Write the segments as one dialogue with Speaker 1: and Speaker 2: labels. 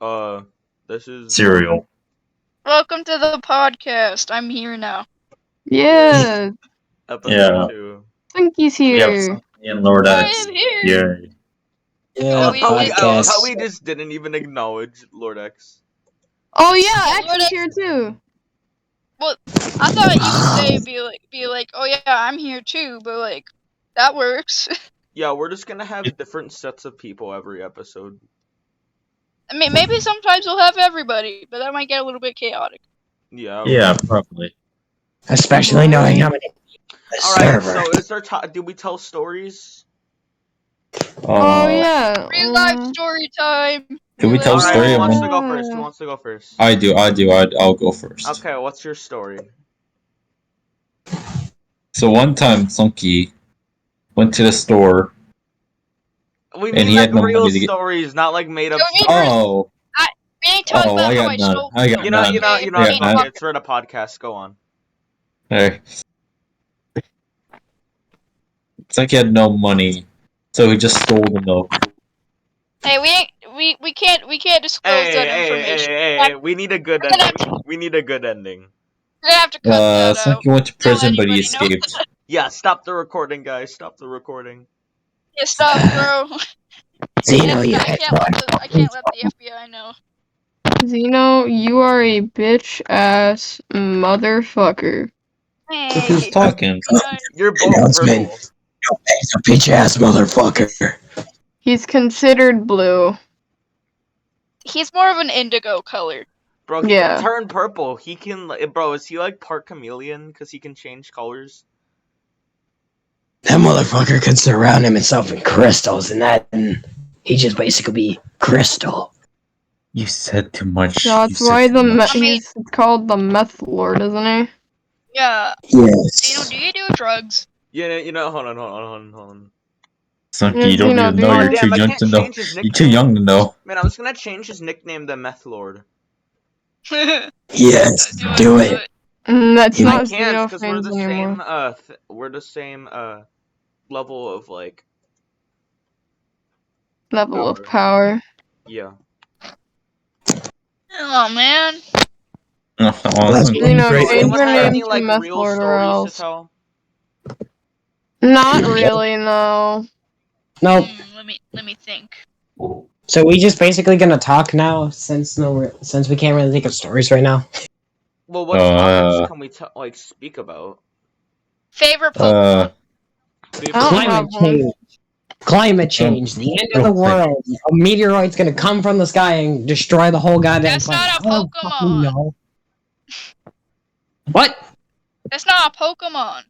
Speaker 1: Uh, this is
Speaker 2: Cereal.
Speaker 3: Welcome to the podcast. I'm here now.
Speaker 4: Yeah,
Speaker 1: episode
Speaker 2: Yeah.
Speaker 1: 2.
Speaker 4: Funky's
Speaker 2: We have
Speaker 4: here.
Speaker 2: something in Lord
Speaker 3: I
Speaker 2: X.
Speaker 3: am here.
Speaker 2: Yeah.
Speaker 3: Oh,
Speaker 1: How we
Speaker 3: podcast.
Speaker 1: just didn't even acknowledge Lord X.
Speaker 4: Oh yeah,
Speaker 3: Yeah,
Speaker 4: X
Speaker 3: Lord
Speaker 4: is
Speaker 3: X-
Speaker 4: here too.
Speaker 3: Well, I thought you would say be like, oh yeah, I'm here too, but like, that works.
Speaker 1: Yeah, we're just gonna have different sets of people every episode.
Speaker 3: I mean, maybe sometimes we'll have everybody, but that might get a little bit chaotic.
Speaker 1: Yeah.
Speaker 2: Yeah, probably.
Speaker 5: Especially knowing how many.
Speaker 1: Alright, so is there do we tell stories?
Speaker 4: Oh yeah.
Speaker 3: Real life story time.
Speaker 2: Can we tell a
Speaker 1: Alright,
Speaker 2: story?
Speaker 1: who
Speaker 2: of
Speaker 1: wants
Speaker 2: when-
Speaker 1: to go first? Who wants to go first?
Speaker 2: I do. I'll go first.
Speaker 1: Okay, what's your story?
Speaker 2: So one time, Sunky went to the store.
Speaker 1: We
Speaker 2: And
Speaker 1: mean
Speaker 2: he
Speaker 1: like
Speaker 2: had no
Speaker 1: real
Speaker 2: money to get-
Speaker 1: stories, not like made up
Speaker 3: Yo, me
Speaker 1: stories.
Speaker 2: Oh,
Speaker 3: We ain't talking about
Speaker 2: I
Speaker 3: how
Speaker 2: got
Speaker 3: I
Speaker 2: none.
Speaker 3: stole.
Speaker 2: I got
Speaker 1: You know,
Speaker 2: none.
Speaker 1: fuck it, it's for the podcast. Go on.
Speaker 2: Hey. It's like he had no money, so he just stole the milk.
Speaker 3: Hey, we can't disclose that information.
Speaker 1: Hey, we need a good
Speaker 3: We're gonna
Speaker 1: ending. We need a good ending.
Speaker 3: We're gonna have to cut that out.
Speaker 2: Sunky went to prison, but he
Speaker 3: anybody know.
Speaker 2: escaped.
Speaker 1: Yeah, stop the recording, guys. Stop the recording.
Speaker 3: Yeah, stop, bro.
Speaker 5: Zeno, you
Speaker 3: I can't let the FBI know.
Speaker 4: Zeno, you are a bitch ass motherfucker.
Speaker 3: Hey,
Speaker 2: Who's talking?
Speaker 1: You're both
Speaker 5: Announcement.
Speaker 1: purple.
Speaker 5: He's a bitch ass motherfucker.
Speaker 4: He's considered blue.
Speaker 3: he's more of an indigo color.
Speaker 1: Bro, he
Speaker 4: Yeah.
Speaker 1: can turn purple. He can, bro, is he like part chameleon? Because he can change colors?
Speaker 5: That motherfucker could surround himself in crystals, and he just basically be crystal.
Speaker 2: You said too much.
Speaker 4: That's
Speaker 2: You said
Speaker 4: why
Speaker 2: too
Speaker 4: the
Speaker 2: much.
Speaker 4: he's called the meth lord, isn't he?
Speaker 3: Yeah.
Speaker 5: Yes.
Speaker 3: Do you do drugs?
Speaker 1: Yeah, hold on.
Speaker 2: Sunky, you don't
Speaker 4: Zeno,
Speaker 2: even
Speaker 4: do
Speaker 2: know.
Speaker 4: you-
Speaker 2: You're too
Speaker 1: Damn, I
Speaker 2: young
Speaker 1: can't
Speaker 2: to know.
Speaker 1: change his
Speaker 2: You're too
Speaker 1: nickname.
Speaker 2: young to know.
Speaker 1: Man, I'm just gonna change his nickname to Meth Lord.
Speaker 5: Yes. Do it.
Speaker 4: That's
Speaker 5: You
Speaker 1: I
Speaker 4: not
Speaker 1: can't,
Speaker 4: Zeno
Speaker 1: because we're
Speaker 4: fans
Speaker 1: the
Speaker 4: anymore.
Speaker 1: same, we're the same, level of, like,
Speaker 4: Level of power.
Speaker 1: yeah.
Speaker 3: Oh man.
Speaker 5: Let's
Speaker 4: You know,
Speaker 5: Great.
Speaker 4: change
Speaker 1: Anyone
Speaker 4: your
Speaker 1: have
Speaker 4: name
Speaker 1: any,
Speaker 4: to
Speaker 1: like,
Speaker 4: meth
Speaker 1: real
Speaker 4: lord or
Speaker 1: stories to
Speaker 4: else.
Speaker 1: tell?
Speaker 4: Not really, no.
Speaker 5: Nope.
Speaker 3: Let me think.
Speaker 5: So we just basically gonna talk now, since we can't really think of stories right now.
Speaker 1: Well, what topics can we, like, speak about?
Speaker 3: Favorite Pokemon.
Speaker 4: I don't have
Speaker 5: Climate
Speaker 4: one.
Speaker 5: change. Climate change. The end of the world. A meteorite's gonna come from the sky and destroy the whole goddamn
Speaker 3: That's
Speaker 5: planet.
Speaker 3: not a
Speaker 5: I don't fucking
Speaker 3: Pokemon.
Speaker 5: know. What?
Speaker 3: That's not a Pokemon.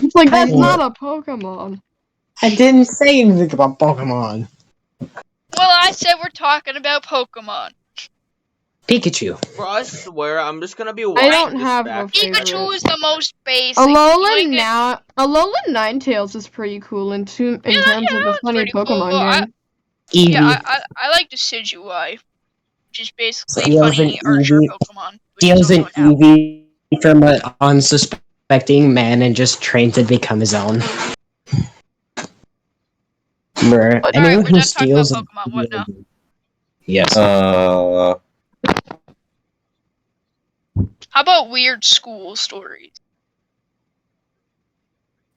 Speaker 4: It's like, that's
Speaker 5: I-
Speaker 4: not a Pokemon.
Speaker 5: I didn't say anything about Pokemon.
Speaker 3: Well, I said we're talking about Pokemon.
Speaker 5: Pikachu.
Speaker 1: Bro, I swear, I'm just gonna be watching
Speaker 4: don't
Speaker 1: this
Speaker 4: have
Speaker 1: back.
Speaker 4: a favorite.
Speaker 3: Pikachu is the most basic.
Speaker 4: Alolan
Speaker 3: You ain't
Speaker 4: Alolan Ninetales is pretty cool in terms of a funny
Speaker 3: pretty cool.
Speaker 4: Pokemon game.
Speaker 5: Eevee.
Speaker 3: Yeah, I like Decidueye, which is basically
Speaker 5: Steals
Speaker 3: funny
Speaker 5: an
Speaker 3: Archer
Speaker 5: Eevee.
Speaker 3: Pokemon. which
Speaker 5: Steals
Speaker 3: is
Speaker 5: an
Speaker 3: also an
Speaker 5: Eevee from an unsuspecting man and just trains it to become his own. Bruh,
Speaker 3: Alright,
Speaker 5: anyone
Speaker 3: we're
Speaker 5: who
Speaker 3: done talking about
Speaker 5: steals
Speaker 3: Pokemon. What now?
Speaker 5: Yes.
Speaker 2: Uh,
Speaker 3: How about weird school stories?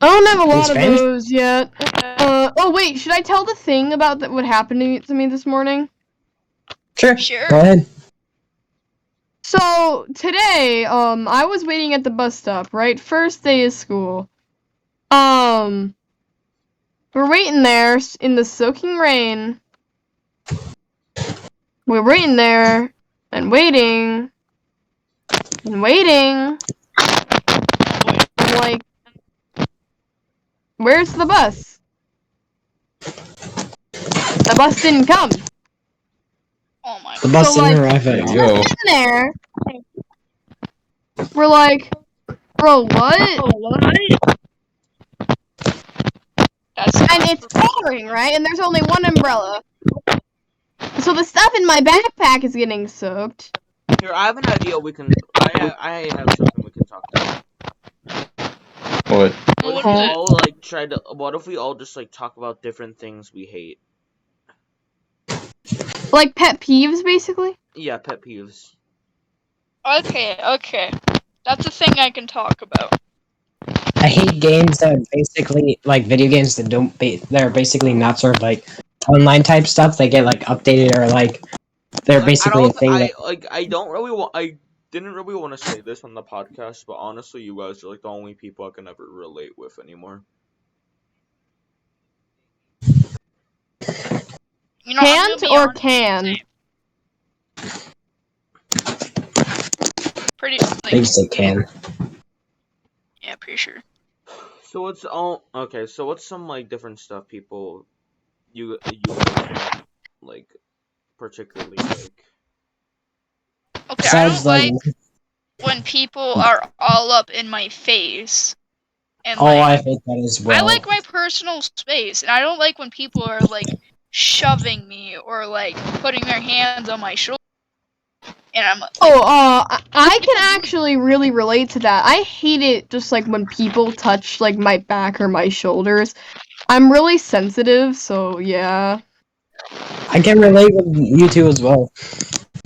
Speaker 4: I don't have a lot of
Speaker 5: Spanish?
Speaker 4: those yet. Oh wait, should I tell the thing about what happened to me this morning?
Speaker 5: Sure.
Speaker 3: Sure.
Speaker 5: Go ahead.
Speaker 4: So today, I was waiting at the bus stop, right? First day of school. We're waiting there in the soaking rain. We're waiting there and waiting and waiting. I'm like, where's the bus? The bus didn't come.
Speaker 3: Oh my
Speaker 5: The
Speaker 3: god.
Speaker 5: bus
Speaker 4: So,
Speaker 5: didn't
Speaker 4: like,
Speaker 5: arrive at all.
Speaker 2: yo.
Speaker 4: We're sitting there. We're like, bro, what? And it's pouring, right? And there's only one umbrella. So the stuff in my backpack is getting soaked.
Speaker 1: Here, I have an idea we can... I have something we can talk about.
Speaker 2: what?
Speaker 1: What if
Speaker 3: What
Speaker 1: we
Speaker 3: is it?
Speaker 1: all, like, what if we all just, like, talk about different things we hate?
Speaker 4: Like pet peeves, basically?
Speaker 1: Yeah, pet peeves.
Speaker 3: Okay. That's a thing I can talk about.
Speaker 5: I hate games that are basically like video games that don't. They're basically not sort of like online type stuff. They get like updated or like they're
Speaker 1: Like,
Speaker 5: basically a thing that.
Speaker 1: I don't really want. I didn't really want to say this on the podcast, but honestly, you guys are like the only people I can ever relate with anymore.
Speaker 3: You know, I'm gonna
Speaker 4: Can't
Speaker 3: be
Speaker 4: or
Speaker 3: honest.
Speaker 4: can?
Speaker 3: Pretty
Speaker 5: They
Speaker 3: like,
Speaker 5: say can.
Speaker 3: yeah, pretty sure.
Speaker 1: So what's all okay? So what's some like different stuff people you guys don't like particularly like?
Speaker 3: Okay, I
Speaker 5: Besides
Speaker 3: don't
Speaker 5: like.
Speaker 3: like when people are all up in my face. And
Speaker 5: Oh,
Speaker 3: like,
Speaker 5: I hate that as
Speaker 3: I
Speaker 5: well.
Speaker 3: like my personal space, and I don't like when people are like shoving me or like putting their hands on my shoulder. And I'm like,
Speaker 4: I can actually really relate to that. I hate it just like when people touch like my back or my shoulders. I'm really sensitive, so yeah.
Speaker 5: I can relate with you two as well.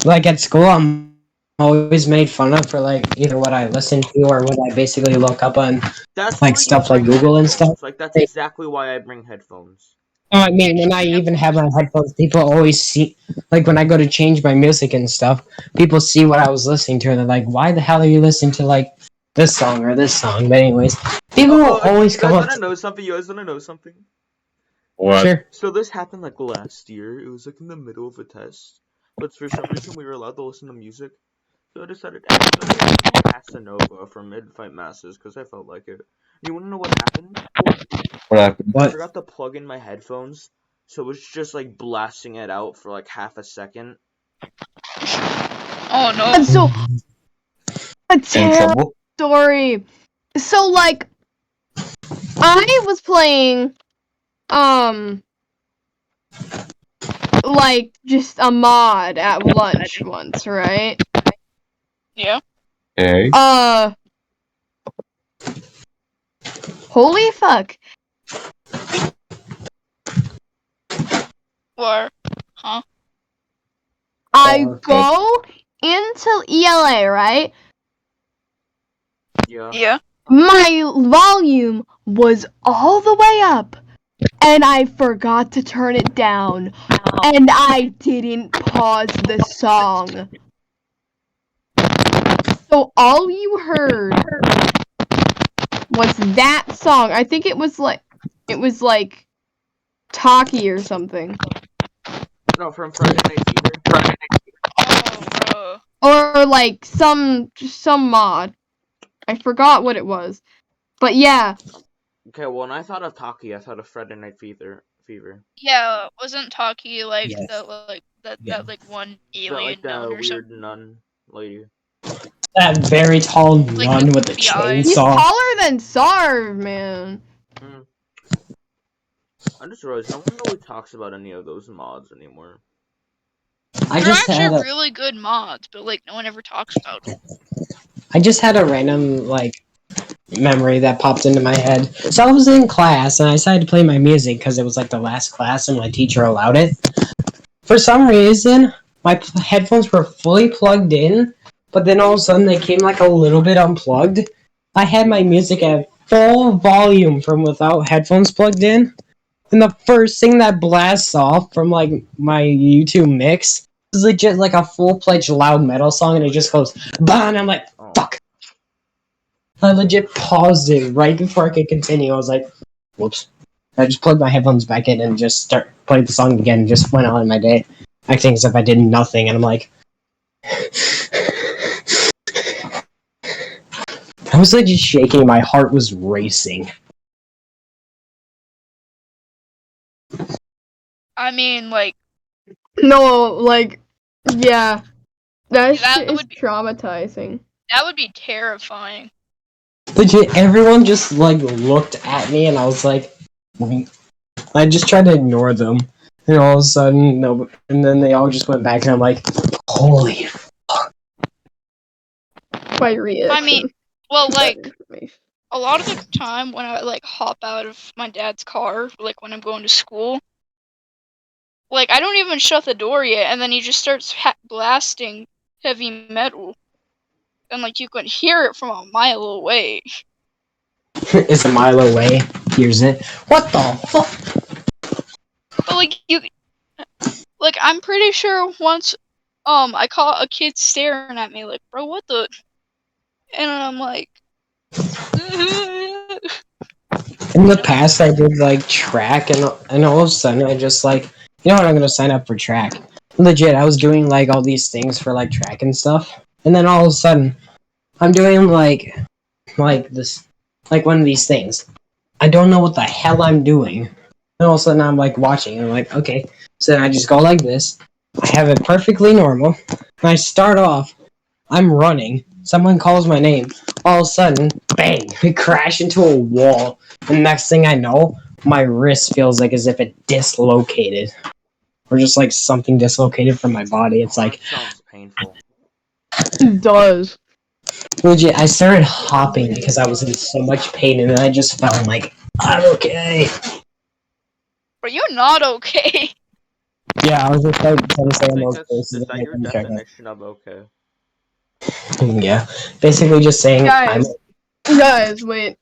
Speaker 5: Like at school, I'm always made fun of for like either what I listen to or what I basically look up on
Speaker 1: That's
Speaker 5: like
Speaker 1: why you
Speaker 5: stuff like
Speaker 1: bring
Speaker 5: Google and stuff.
Speaker 1: headphones. Like that's exactly why I bring headphones.
Speaker 5: I mean, when I even have my headphones, people always see, like when I go to change my music and stuff, people see what I was listening to and they're like, why the hell are you listening to like this song or this song? But anyways, people will always
Speaker 1: You
Speaker 5: come
Speaker 1: guys
Speaker 5: up
Speaker 1: wanna
Speaker 5: to
Speaker 1: know something? You guys wanna know something?
Speaker 2: What?
Speaker 5: sure.
Speaker 1: So this happened like last year. It was like in the middle of a test, but for some reason we were allowed to listen to music. So I decided to listen to Casanova from Mid-Fight Masses because I felt like it. You wanna know what happened?
Speaker 2: What happened?
Speaker 1: I
Speaker 5: What?
Speaker 1: forgot to plug in my headphones, so it was just like blasting it out for like half a second.
Speaker 3: oh no.
Speaker 4: And so a
Speaker 2: In
Speaker 4: terrible
Speaker 2: trouble?
Speaker 4: story. So like I was playing like just a mod at lunch once, right?
Speaker 3: Yeah.
Speaker 2: Okay.
Speaker 4: Holy fuck.
Speaker 3: Or, huh?
Speaker 4: I
Speaker 5: Oh, okay.
Speaker 4: go into ELA, right?
Speaker 1: Yeah.
Speaker 3: Yeah.
Speaker 4: My volume was all the way up, and I forgot to turn it down, and I didn't pause the song. So all you heard was that song. I think it was like Taki or something.
Speaker 1: No, from Friday Night Fever.
Speaker 3: Oh, bro.
Speaker 4: Or like some mod. I forgot what it was. But yeah.
Speaker 1: Okay, well, when I thought of Taki, I thought of Friday Night Fever.
Speaker 3: Yeah, wasn't Taki like
Speaker 5: Yes. Yeah.
Speaker 3: that like one
Speaker 1: That like
Speaker 3: alien nun
Speaker 1: the
Speaker 3: or
Speaker 1: weird
Speaker 3: something?
Speaker 1: nun lady.
Speaker 5: That very tall
Speaker 3: Like
Speaker 5: nun
Speaker 3: the
Speaker 5: with the
Speaker 3: goofy eyes.
Speaker 4: He's
Speaker 5: chainsaw.
Speaker 4: taller than Sarv, man.
Speaker 1: Mm. I just realized no one really talks about any of those mods anymore.
Speaker 5: I
Speaker 3: They're
Speaker 5: just had
Speaker 3: actually
Speaker 5: a
Speaker 3: really good mods, but like no one ever talks about them.
Speaker 5: I just had a random like memory that popped into my head. So I was in class and I decided to play my music because it was like the last class and my teacher allowed it. For some reason, my headphones were fully plugged in, but then all of a sudden they came like a little bit unplugged. I had my music at full volume from without headphones plugged in. And the first thing that blasts off from like my YouTube mix is legit like a full-fledged loud metal song and it just goes bah and I'm like,
Speaker 1: Oh.
Speaker 5: fuck. I legit paused it right before I could continue. I was like, whoops. I just plugged my headphones back in and just start playing the song again and just went on in my day. Acting as if I did nothing and I'm like I was like just shaking, my heart was racing.
Speaker 3: I mean, like
Speaker 4: No, like, yeah. That
Speaker 3: that
Speaker 4: shit is
Speaker 3: would be
Speaker 4: traumatizing.
Speaker 3: terrifying.
Speaker 5: Legit, everyone just like looked at me and I was like I just tried to ignore them. And all of a sudden, no, and then they all just went back, and I'm like, "Holy!"
Speaker 4: My reaction.
Speaker 3: I mean, well,
Speaker 4: to that
Speaker 3: like
Speaker 4: information.
Speaker 3: a lot of the time when I like hop out of my dad's car, like when I'm going to school, Like, I don't even shut the door yet, and then he just starts blasting heavy metal. And, like, you could hear it from a mile away.
Speaker 5: It's a mile away. Hears it. What the fuck?
Speaker 3: But, like, I'm pretty sure once, I caught a kid staring at me, like, bro, what the? And I'm like,
Speaker 5: In the past, I did like track, and all of a sudden, I just like, you know what? I'm gonna sign up for track. Legit, I was doing like all these things for like track and stuff, and then all of a sudden, I'm doing like this, like one of these things. I don't know what the hell I'm doing, and all of a sudden, I'm like watching, and I'm like, okay. So then I just go like this. I have it perfectly normal, and I start off. I'm running. Someone calls my name. All of a sudden, bang! I crash into a wall. And next thing I know, my wrist feels like as if it dislocated. Or just like something dislocated from my body. It's like,
Speaker 1: That sounds painful.
Speaker 4: It does.
Speaker 5: legit, I started hopping because I was in so much pain, and then I just felt like, I'm okay.
Speaker 3: but you're not okay.
Speaker 5: Yeah, I was just like trying to say
Speaker 1: I
Speaker 5: in
Speaker 1: think
Speaker 5: those places.
Speaker 1: is that your definition of okay?
Speaker 5: Yeah, basically just saying
Speaker 4: Guys, wait.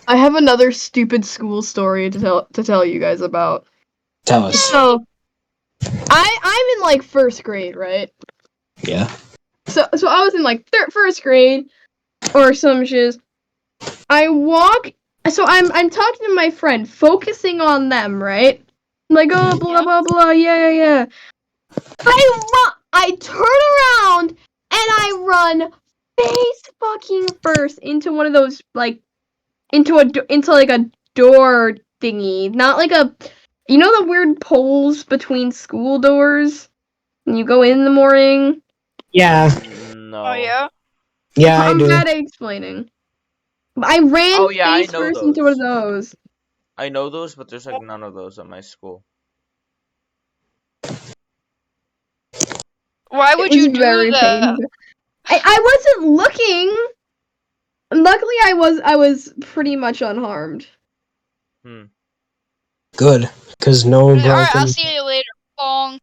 Speaker 4: I have another stupid school story to tell you guys about.
Speaker 5: Tell us.
Speaker 4: So, I'm in like first grade, right?
Speaker 5: Yeah.
Speaker 4: So I was in like first grade or some shiz. I walk. So I'm talking to my friend, focusing on them, right? I'm like, oh, blah blah blah, yeah. I turn around and I run face fucking first into one of those like into like a door thingy, not like a, you know, the weird poles between school doors when you go in the morning.
Speaker 5: Yeah.
Speaker 1: No.
Speaker 3: Oh, yeah?
Speaker 5: Yeah, I
Speaker 4: I'm
Speaker 5: do.
Speaker 4: bad at explaining. I ran
Speaker 1: Oh, yeah, I
Speaker 4: face
Speaker 1: know
Speaker 4: first into one of
Speaker 1: those.
Speaker 4: those.
Speaker 1: I know those, but there's like none of those at my school.
Speaker 3: Why
Speaker 4: It
Speaker 3: would
Speaker 4: was
Speaker 3: you do
Speaker 4: very
Speaker 3: that?
Speaker 4: painful. I wasn't looking. Luckily, I was pretty much unharmed.
Speaker 5: Good, because no
Speaker 3: Alright, I'll
Speaker 5: broken.
Speaker 3: see you later. Bonk.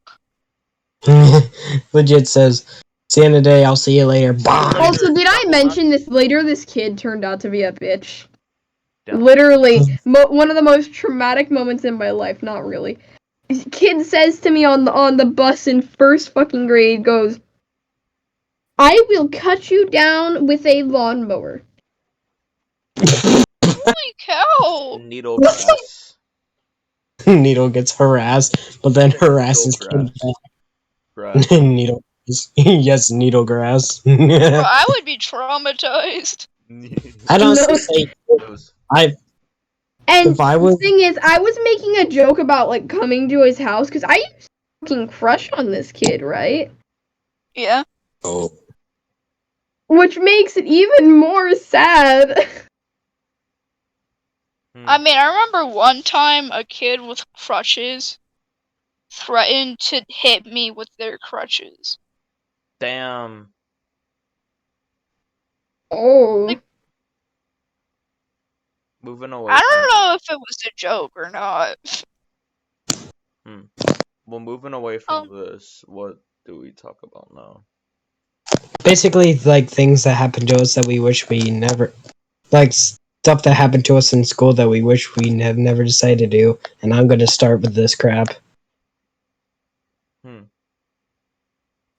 Speaker 5: Legit says, see you in a day, I'll see you later. Bye.
Speaker 4: Also, did I
Speaker 1: Double
Speaker 4: mention
Speaker 1: nuts.
Speaker 4: this later? This kid turned out to be a bitch.
Speaker 1: Damn.
Speaker 4: Literally, one of the most traumatic moments in my life. Not really. Kid says to me on the bus in first fucking grade, goes, "I will cut you down with a lawnmower."
Speaker 3: Holy cow!
Speaker 1: Needle grass.
Speaker 5: Needle gets harassed, but then harasses
Speaker 1: Needle
Speaker 5: kid
Speaker 1: grass.
Speaker 5: back. Needle. Yes, needle grass.
Speaker 3: Bro, I would be traumatized.
Speaker 5: I'd honestly
Speaker 4: No.
Speaker 5: say
Speaker 1: Those.
Speaker 4: And
Speaker 5: if I
Speaker 4: the
Speaker 5: was
Speaker 4: thing is, I was making a joke about like coming to his house because I used to fucking crush on this kid, right?
Speaker 3: Yeah.
Speaker 5: oh,
Speaker 4: Which makes it even more sad.
Speaker 3: I mean, I remember one time a kid with crutches threatened to hit me with their crutches.
Speaker 1: Damn.
Speaker 4: Oh.
Speaker 3: Like,
Speaker 1: Moving away
Speaker 3: I
Speaker 1: from
Speaker 3: don't know if it was a joke or not.
Speaker 1: well, moving away from this, what do we talk about now?
Speaker 5: basically like things that happened to us that we wish we never, like stuff that happened to us in school that we wish we have never decided to do. And I'm gonna start with this crap.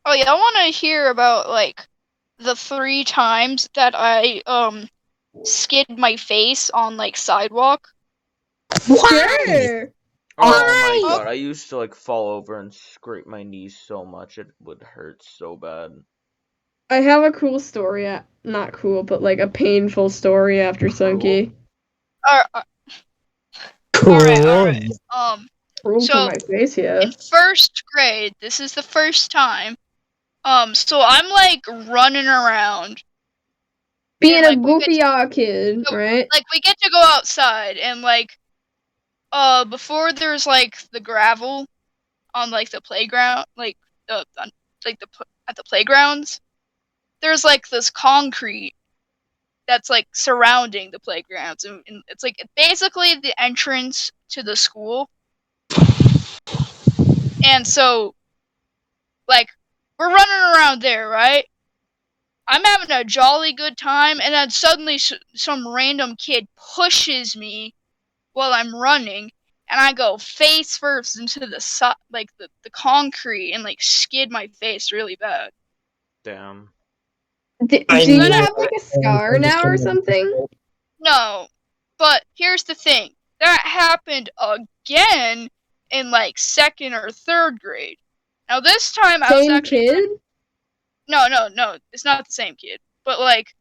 Speaker 3: Oh yeah, I want to hear about like the 3 times that I skid my face on like sidewalk.
Speaker 4: Sure.
Speaker 1: Oh my
Speaker 3: Oh.
Speaker 1: god, I used to like fall over and scrape my knees so much it would hurt so bad.
Speaker 4: I have a cool story. Not cool, but like a painful story after Sunky.
Speaker 5: Cool.
Speaker 3: Alright.
Speaker 4: Cruel
Speaker 3: So,
Speaker 4: to my face, yeah.
Speaker 3: in first grade, this is the first time. So I'm like running around.
Speaker 4: Being
Speaker 3: and,
Speaker 4: a
Speaker 3: like,
Speaker 4: goofy kid, right?
Speaker 3: Like we get to go outside and like before there's like the gravel on like the playground, like at the playgrounds, there's like this concrete that's like surrounding the playgrounds, and it's like basically the entrance to the school. And so, like, we're running around there, right? I'm having a jolly good time, and then suddenly some random kid pushes me while I'm running, and I go face first into the the concrete and like skid my face really bad.
Speaker 1: Damn.
Speaker 4: Do you have like a scar now or something?
Speaker 3: No, but here's the thing. That happened again in like 2nd or 3rd grade. Now this time I was
Speaker 4: Same
Speaker 3: actually
Speaker 4: kid?
Speaker 3: no, it's not the same kid. But like,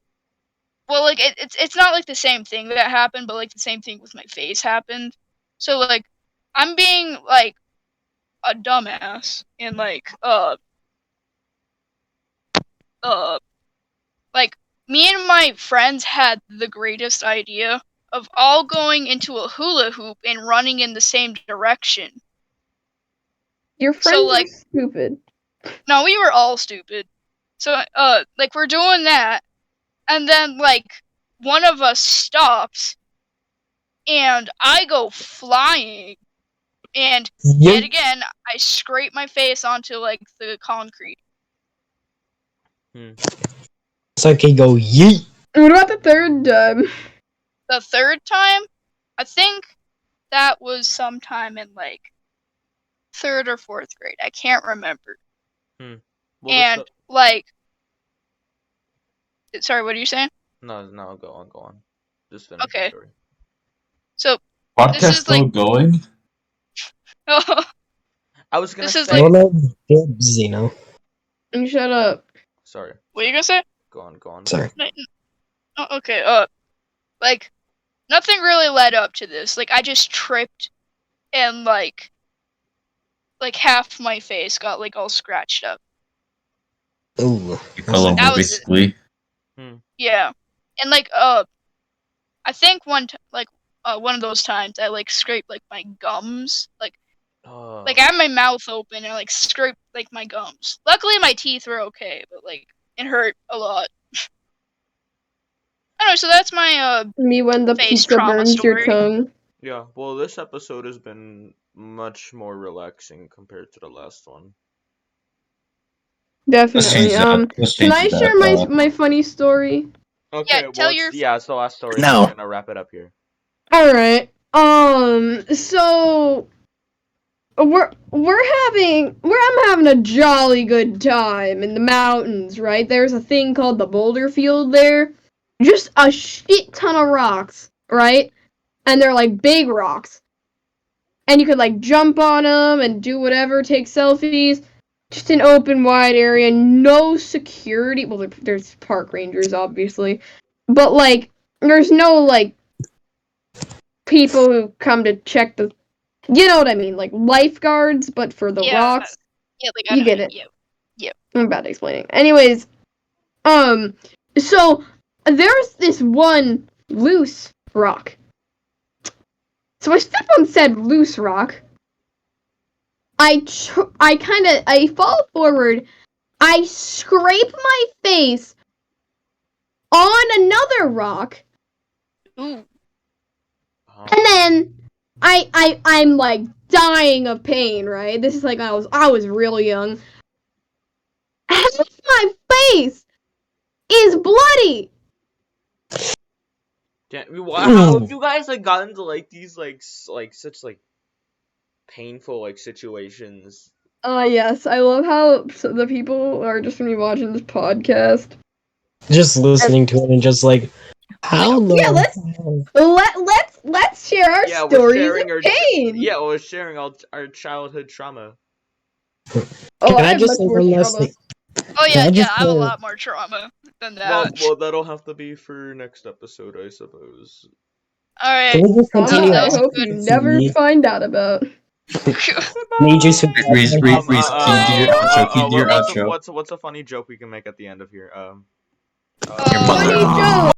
Speaker 3: well, like it's not like the same thing that happened, but like the same thing with my face happened. So like, I'm being like a dumbass and like like me and my friends had the greatest idea of all going into a hula hoop and running in the same direction.
Speaker 4: Your friends
Speaker 3: So
Speaker 4: are
Speaker 3: like,
Speaker 4: stupid.
Speaker 3: no, we were all stupid. So like we're doing that, and then like one of us stops, and I go flying, and yet again I scrape my face onto like the concrete.
Speaker 5: It's like he go yeet.
Speaker 4: What about the third time?
Speaker 3: The 3rd time, I think that was sometime in like 3rd or 4th grade. I can't remember.
Speaker 1: Well,
Speaker 3: And like, sorry, what are you saying?
Speaker 1: No, go on. Just finish the
Speaker 3: Okay.
Speaker 1: story.
Speaker 3: So
Speaker 2: Podcast
Speaker 3: this is
Speaker 2: still
Speaker 3: like,
Speaker 2: going?
Speaker 1: I was gonna
Speaker 3: this is
Speaker 1: say.
Speaker 3: like,
Speaker 5: Xeno.
Speaker 4: You shut up.
Speaker 1: Sorry.
Speaker 3: what are you gonna say?
Speaker 1: Go on.
Speaker 5: Sorry.
Speaker 3: Oh, okay. Like, nothing really led up to this. Like, I just tripped, and like half my face got like all scratched up.
Speaker 5: Ooh.
Speaker 2: You fell
Speaker 3: That
Speaker 2: over,
Speaker 3: was it.
Speaker 2: basically.
Speaker 3: Yeah, and like I think one of those times I like scraped like my gums, like I had my mouth open and like scraped like my gums. Luckily my teeth were okay, but like it hurt a lot. I don't know, so that's my
Speaker 4: Me when the
Speaker 3: face
Speaker 4: pizza
Speaker 3: trauma
Speaker 4: burns your
Speaker 3: story.
Speaker 4: tongue.
Speaker 1: Yeah, well, this episode has been much more relaxing compared to the last one.
Speaker 4: Definitely.
Speaker 2: Let's
Speaker 4: Can
Speaker 2: change
Speaker 4: I
Speaker 2: that,
Speaker 4: share my funny story?
Speaker 1: Okay,
Speaker 3: tell
Speaker 1: well,
Speaker 3: your
Speaker 1: it's the last story.
Speaker 2: No.
Speaker 1: We're gonna wrap it up here.
Speaker 4: All right. So I'm having a jolly good time in the mountains, right? There's a thing called the boulder field there. Just a shit ton of rocks, right? And they're like big rocks. And you could like jump on them and do whatever, take selfies. Just an open, wide area, no security. Well, there's park rangers, obviously. But like, there's no like people who come to check the, you know what I mean, like lifeguards, but for the rocks.
Speaker 3: Yeah, like
Speaker 4: You get it.
Speaker 3: Yeah.
Speaker 4: I'm bad at explaining. Anyways, so there's this one loose rock. So I step on said loose rock. I fall forward. I scrape my face on another rock.
Speaker 3: Ooh.
Speaker 4: And then I'm like dying of pain, right? This is like I was real young. Half my face is bloody.
Speaker 1: Yeah, how have you guys like gotten to like these like such like painful like situations?
Speaker 4: Yes, I love how the people are just gonna be watching this podcast.
Speaker 5: Just listening to it and just like, how long?
Speaker 4: Yeah, let's share our stories of pain.
Speaker 1: We're sharing our childhood trauma.
Speaker 4: Oh,
Speaker 5: Can
Speaker 4: I
Speaker 5: I
Speaker 4: have
Speaker 5: just
Speaker 4: much
Speaker 5: say
Speaker 4: more
Speaker 5: one last
Speaker 4: trauma.
Speaker 5: thing?
Speaker 3: Oh
Speaker 5: Can
Speaker 3: yeah,
Speaker 5: I just
Speaker 3: I have a
Speaker 5: say-
Speaker 3: lot more trauma than that.
Speaker 1: Well, that'll have to be for next episode, I suppose.
Speaker 3: Alright.
Speaker 5: Can we just continue?
Speaker 3: that
Speaker 4: I
Speaker 3: was
Speaker 4: hope
Speaker 3: good.
Speaker 4: you never find out about.
Speaker 5: Need you to
Speaker 2: Reese, can you do your outro? Can you do your outro?
Speaker 1: What's a funny joke we can make at the end of here?
Speaker 2: Your mother.
Speaker 4: Funny joke.